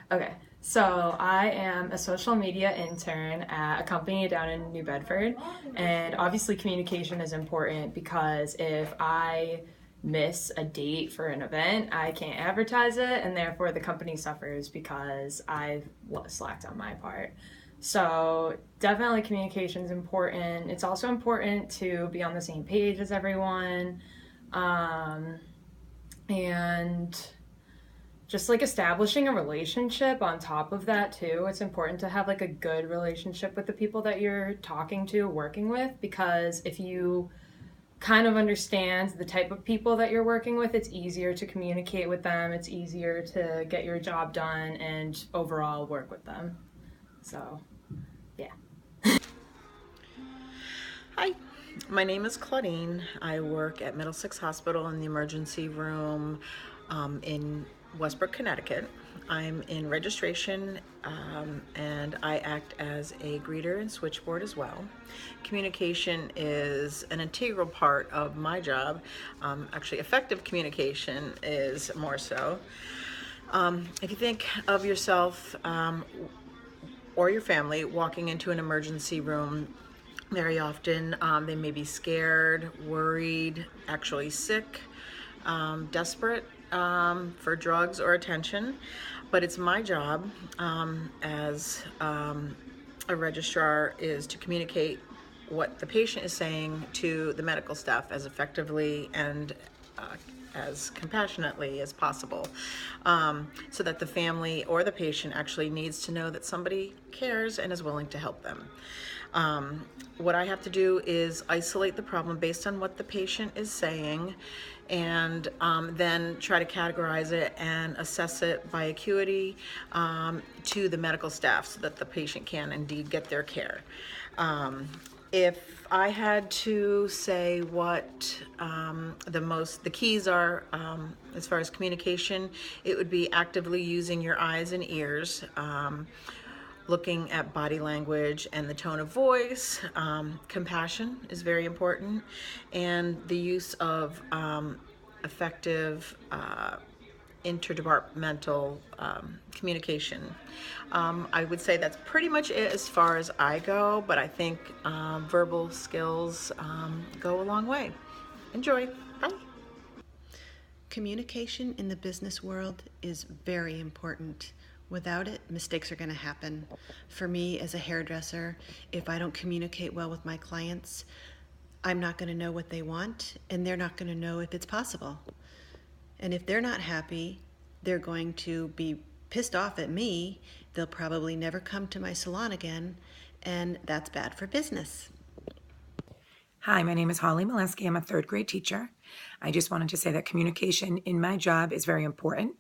Okay, so I am a social media intern at a company down in New Bedford, and obviously communication is important because if I miss a date for an event, I can't advertise it, and therefore the company suffers because I've slacked on my part. So definitely communication is important. It's also important to be on the same page as everyone, um, and just like establishing a relationship on top of that too. It's important to have like a good relationship with the people that you're talking to, working with, because if you kind of understand the type of people that you're working with, it's easier to communicate with them, it's easier to get your job done and overall work with them. So yeah. Hi, my name is Claudine. I work at Middlesex Hospital in the emergency room in Westbrook, Connecticut. I'm in registration and I act as a greeter and switchboard as well. Communication is an integral part of my job. Actually, effective communication is more so. If you think of yourself or your family walking into an emergency room, very often they may be scared, worried, actually sick, desperate for drugs or attention. But it's my job as a registrar is to communicate what the patient is saying to the medical staff as effectively and as compassionately as possible, so that the family or the patient actually needs to know that somebody cares and is willing to help them. What I have to do is isolate the problem based on what the patient is saying, and then try to categorize it and assess it by acuity to the medical staff so that the patient can indeed get their care. If I had to say what the keys are as far as communication, it would be actively using your eyes and ears, looking at body language and the tone of voice. Compassion is very important, and the use of effective interdepartmental communication. I would say that's pretty much it as far as I go, but I think verbal skills go a long way. Enjoy. Bye. Communication in the business world is very important. Without it, mistakes are going to happen. For me, as a hairdresser, if I don't communicate well with my clients, I'm not going to know what they want, and they're not going to know if it's possible. And if they're not happy, they're going to be pissed off at me. They'll probably never come to my salon again, and that's bad for business. Hi, my name is Holly Molesky. I'm a third grade teacher. I just wanted to say that communication in my job is very important.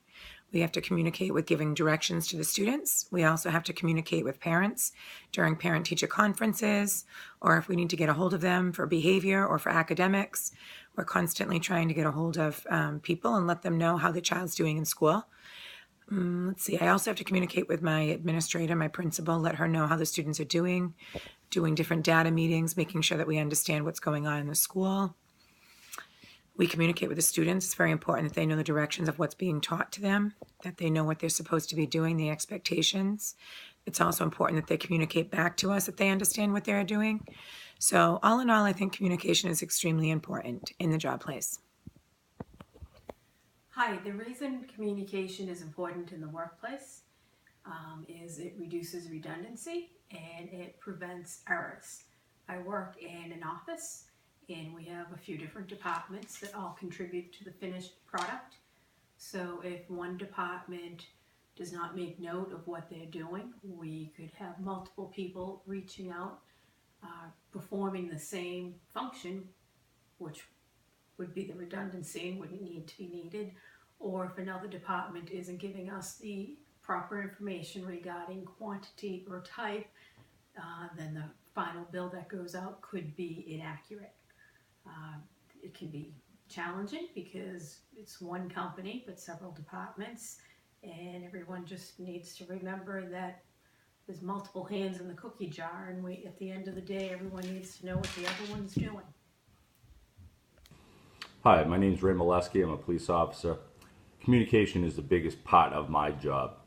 We have to communicate with giving directions to the students. We also have to communicate with parents during parent-teacher conferences, or if we need to get a hold of them for behavior or for academics. We're constantly trying to get a hold of people and let them know how the child's doing in school. Let's see, I also have to communicate with my administrator, my principal, let her know how the students are doing different data meetings, making sure that we understand what's going on in the school. We communicate with the students. It's very important that they know the directions of what's being taught to them, that they know what they're supposed to be doing, the expectations. It's also important that they communicate back to us that they understand what they're doing. So all in all, I think communication is extremely important in the job place. Hi, the reason communication is important in the workplace is it reduces redundancy and it prevents errors. I work in an office and we have a few different departments that all contribute to the finished product. So if one department does not make note of what they're doing, we could have multiple people reaching out, performing the same function, which would be the redundancy and wouldn't need to be needed. Or if another department isn't giving us the proper information regarding quantity or type, then the final bill that goes out could be inaccurate. It can be challenging because it's one company but several departments, and everyone just needs to remember that there's multiple hands in the cookie jar, and at the end of the day, everyone needs to know what the other one's doing. Hi, my name is Ray Molesky. I'm a police officer. Communication is the biggest part of my job.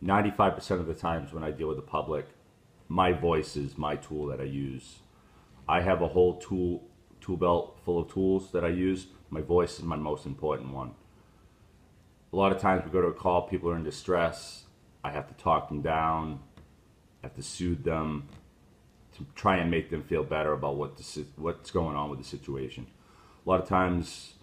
95% of the times when I deal with the public, my voice is my tool that I use. I have a whole tool belt full of tools that I use. My voice is my most important one. A lot of times we go to a call, people are in distress. I have to talk them down. I have to soothe them to try and make them feel better about what's going on with the situation. A lot of times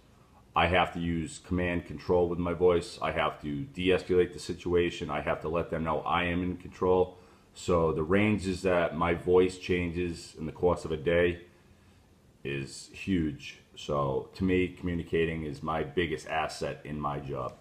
I have to use command control with my voice. I have to de-escalate the situation. I have to let them know I am in control. So the ranges that my voice changes in the course of a day is huge. So to me, communicating is my biggest asset in my job.